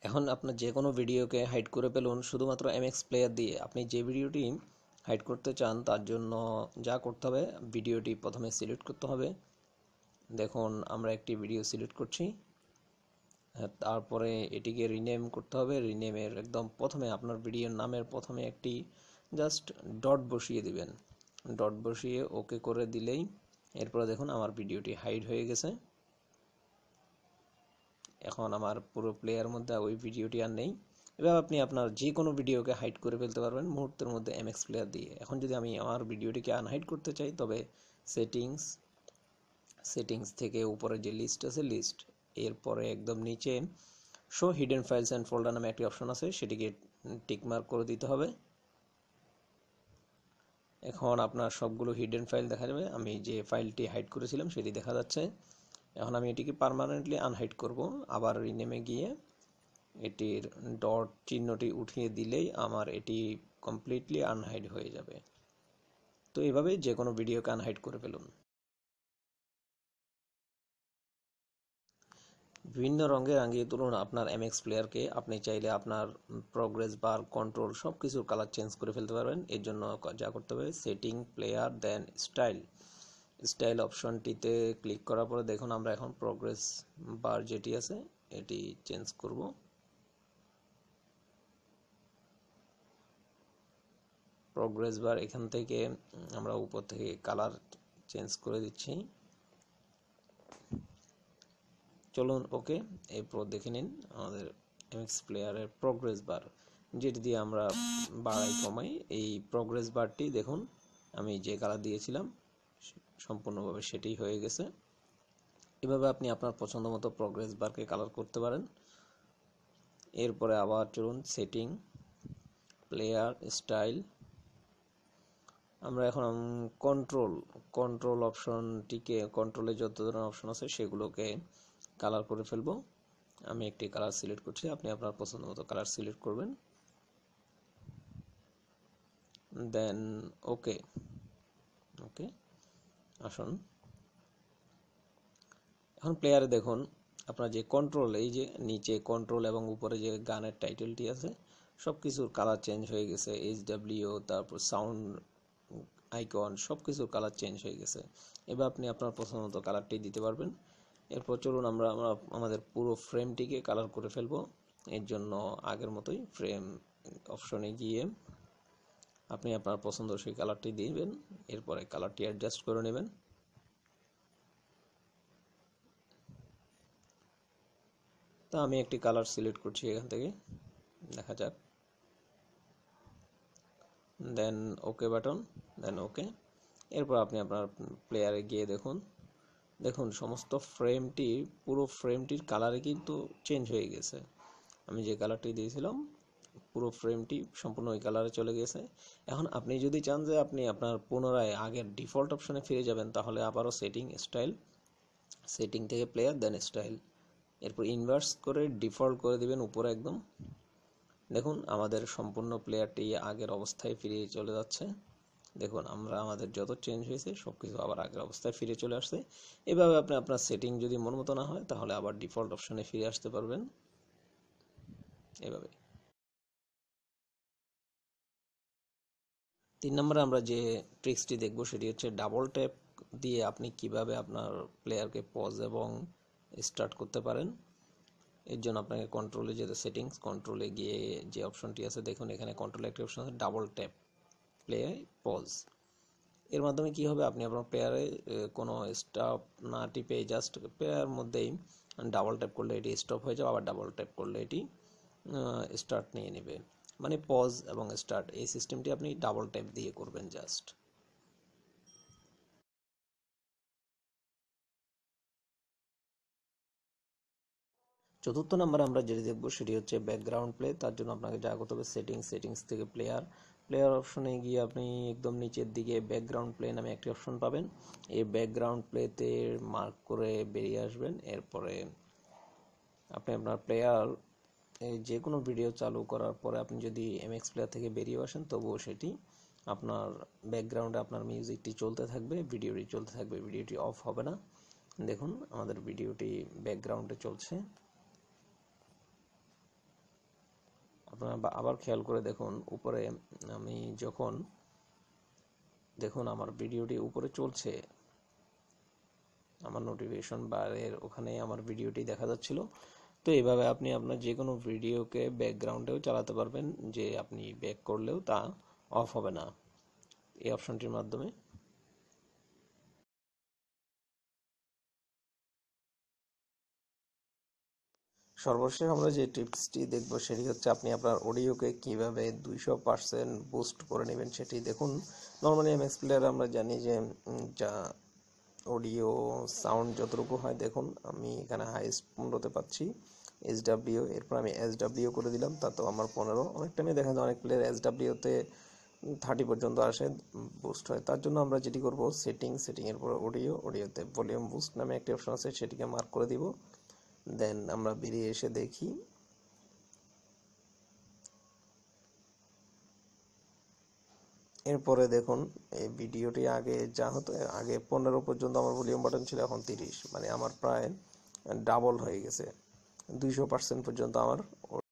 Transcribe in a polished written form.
এখন আপনার যে কোনো ভিডিওকে হাইড করে ফেলুন শুধুমাত্র এমএক্স প্লেয়ার দিয়ে। আপনি যে ভিডিওটি হাইড করতে চান তার জন্য যা করতে হবে, ভিডিওটি প্রথমে সিলেক্ট করতে হবে। দেখুন আমরা একটি ভিডিও সিলেক্ট করছি, তারপরে এটিকে রিনেম করতে হবে। রিনেমের একদম প্রথমে আপনার ভিডিওর নামের প্রথমে একটি জাস্ট ডট বসিয়ে দিবেন। ডট বসিয়ে ওকে করে দিলেই এরপরে দেখুন আমার ভিডিওটি হাইড হয়ে গেছে। এখন আমার পুরো প্লেয়ার মধ্যে ওই ভিডিওটি আর নেই। এবার আপনি আপনার যে কোনো ভিডিওকে হাইড করে ফেলতে পারবেন মুহূর্তের মধ্যে এমএক্স প্লেয়ার দিয়ে। এখন যদি আমি আমার ভিডিওটিকে আনহাইড করতে চাই, তবে সেটিংস থেকে উপরে যে লিস্ট আছে লিস্ট, এরপরে একদম নিচে show hidden files and folder নামে একটি অপশন আছে, সেটিকে টিকমার্ক করে দিতে হবে। এখন আপনার সবগুলো হিডেন ফাইল দেখা যাবে। আমি যে ফাইলটি হাইড করেছিলাম সেটি দেখা যাচ্ছে। এখন আমি এটিকে পার্মানেন্টলি আনহাইড করব। আবার রিনেমে গিয়ে এটির ডট চিহ্নটি উঠিয়ে দিলেই আমার এটি কমপ্লিটলি আনহাইড হয়ে যাবে। তো এভাবে যে কোনো ভিডিওকে আনহাইড করে ফেলুন। বিভিন্ন রঙে রাঙিয়ে তুলুন আপনার এমএক্স প্লেয়ারকে। আপনি চাইলে আপনার প্রোগ্রেস বার, কন্ট্রোল সব কিছুর কালার চেঞ্জ করে ফেলতে পারবেন। এর জন্য যা করতে হবে, সেটিং, প্লেয়ার, দেন স্টাইল অপশনটিতে ক্লিক করার পরে দেখুন আমরা এখন প্রোগ্রেস বার যেটি আছে এটি চেঞ্জ করব। প্রোগ্রেস বার এখান থেকে আমরা উপর থেকে কালার চেঞ্জ করে দিচ্ছি। চলুন ওকে, এরপর দেখে নিন আমাদের এমএক্স প্লেয়ারের প্রোগ্রেস বার, যেটি দিয়ে আমরা বাড়াই কমাই। এই প্রোগ্রেস বারটি দেখুন আমি যে কালার দিয়েছিলাম সম্পূর্ণভাবে সেটি হয়ে গেছে। এভাবে আপনি আপনার পছন্দ মতো প্রোগ্রেস বারকে কালার করতে পারেন। এরপরে আবার চলুন সেটিং, প্লেয়ার, স্টাইল। আমরা এখন কন্ট্রোল অপশনটিকে, কন্ট্রোলে যত ধরনের অপশন আছে সেগুলোকে কালার করে ফেলবো। আমি একটি কালার সিলেক্ট করছি, আপনি আপনার পছন্দ মতো কালার সিলেক্ট করবেন, দেন ওকে। আসুন এখন প্লেয়ারে দেখুন আপনার যে কন্ট্রোল, এই যে নিচে কন্ট্রোল এবং উপরে যে গানের টাইটেলটি আছে সব কিছুর কালার চেঞ্জ হয়ে গেছে। HW, তারপর সাউন্ড আইকন সব কিছুর কালার চেঞ্জ হয়ে গেছে। এবার আপনি আপনার পছন্দ মতো কালারটি দিতে পারবেন। এরপর চলুন আমরা আমাদের পুরো ফ্রেমটিকে কালার করে ফেলবো। এর জন্য আগের মতোই ফ্রেম অপশনে গিয়ে আপনি আপনার পছন্দ সেই কালারটি দিবেন। এরপরে কালারটি অ্যাডজাস্ট করে নেবেন। তো আমি একটি কালার সিলেক্ট করছি এখান থেকে, দেখা যাক, দেন ওকে বাটন, দেন ওকে। এরপর আপনি আপনার প্লেয়ারে গিয়ে দেখুন সমস্ত পুরো ফ্রেমটির কালারে কিন্তু চেঞ্জ হয়ে গেছে। আমি যে কালারটি দিয়েছিলাম পুরো ফ্রেমটি সম্পূর্ণ ওই কালারে চলে গেছে। এখন আপনি যদি চান যে আপনি আপনার পুনরায় আগের ডিফল্ট অপশনে ফিরে যাবেন, তাহলে আবারও সেটিং থেকে প্লেয়ার, দেন স্টাইল, এরপর ইনভার্স করে ডিফল্ট করে দিবেন উপরে একদম। দেখুন আমাদের সম্পূর্ণ প্লেয়ারটি আগের অবস্থায় ফিরে চলে যাচ্ছে। দেখুন আমাদের যত চেঞ্জ হয়েছে সবকিছু আবার আগের অবস্থায় ফিরে চলে আসছে। এভাবে আপনি আপনার সেটিং যদি মন মতো না হয় তাহলে আবার ডিফল্ট অপশনে ফিরে আসতে পারবেন এভাবে। 3 নম্বরে আমরা যে ট্রিক্সটি দেখব সেটি হচ্ছে ডাবল ট্যাপ দিয়ে আপনি কিভাবে আপনার প্লেয়ারকে পজ এবং স্টার্ট করতে পারেন। এর জন্য আপনাকে কন্ট্রোলে যেতে, সেটিংস, কন্ট্রোলে গিয়ে যে অপশনটি আছে দেখুন এখানে কন্ট্রোলে একটি অপশন আছে ডাবল ট্যাপ প্লে পজ। এর মাধ্যমে কি হবে, আপনি আপনার প্লেয়ারে কোনো স্টপ না টিপে জাস্ট প্লেয়ার মধ্যেই ডাবল ট্যাপ করলে এটি স্টপ হয়ে যাবে, আবার ডাবল ট্যাপ করলে এটি স্টার্ট নিয়ে নেবে। মানে পজ এবং স্টার্ট এই সিস্টেমটি আপনি ডাবল ট্যাপ দিয়ে করবেন জাস্ট। চতুর্থ নম্বরে আমরা যেটি দেখবো সেটি হচ্ছে ব্যাকগ্রাউন্ড প্লে। তার জন্য আপনাকে যা করতে হবে, সেটিংস থেকে প্লেয়ার অপশনে গিয়ে আপনি একদম নিচের দিকে ব্যাকগ্রাউন্ড প্লে নামে একটি অপশন পাবেন। এই ব্যাকগ্রাউন্ড প্লেতে মার্ক করে বেরিয়ে আসবেন। এরপরে আপনি আপনার প্লেয়ার যে কোনো ভিডিও চালু করার পরে আপনি যদি এমএক্স প্লেয়ার থেকে বেরিয়ে আসেন তবুও সেটি আপনার ব্যাকগ্রাউন্ডে আপনার মিউজিকটি চলতে থাকবে, ভিডিওটি অফ হবে না। দেখুন আমাদের ভিডিওটি ব্যাকগ্রাউন্ডে চলছে। আপনারা আবার খেয়াল করে দেখুন উপরে আমি যখন দেখুন আমার ভিডিওটি উপরে চলছে, আমার নোটিফিকেশন বারের ওখানে আমার ভিডিওটি দেখা যাচ্ছিল। তো এইভাবে আপনি আপনার যে কোনো ভিডিওকে ব্যাকগ্রাউন্ডেও চালাতে পারবেন, যে আপনি ব্যাক করলেও তা অফ হবে না এই অপশনটির মাধ্যমে। সর্বশেষ আমরা যে টিপসটি দেখব সেটি হচ্ছে আপনি আপনার অডিওকে কিভাবে 200% বুস্ট করে নেবেন সেটি দেখুন। নর্মালি এমএক্স প্লেয়ারে আমরা জানি যে যা অডিও সাউন্ড যতটুকু হয়, দেখুন আমি এখানে হাইস্ট 15তে পাচ্ছি SW, এরপর আমি SW করে দিলাম, তাতেও আমার 15। অনেক টাইমে দেখা যায় অনেক প্লেয়ার SW-তে 30 পর্যন্ত আসে, বুস্ট হয়। তার জন্য আমরা যেটি করব, সেটিংয়ের পর অডিওতে ভলিউম বুস্ট নামে একটি অপশন আছে, সেটিকে মার্ক করে দিব। দেন আমরা বেরিয়ে এসে দেখি এরপরে দেখুন এই ভিডিওটি আগে যা হতো, আগে 15 পর্যন্ত আমার ভলিউম বাটন ছিল, এখন 30, মানে আমার প্রায় ডাবল হয়ে গেছে, 200% পর্যন্ত আমার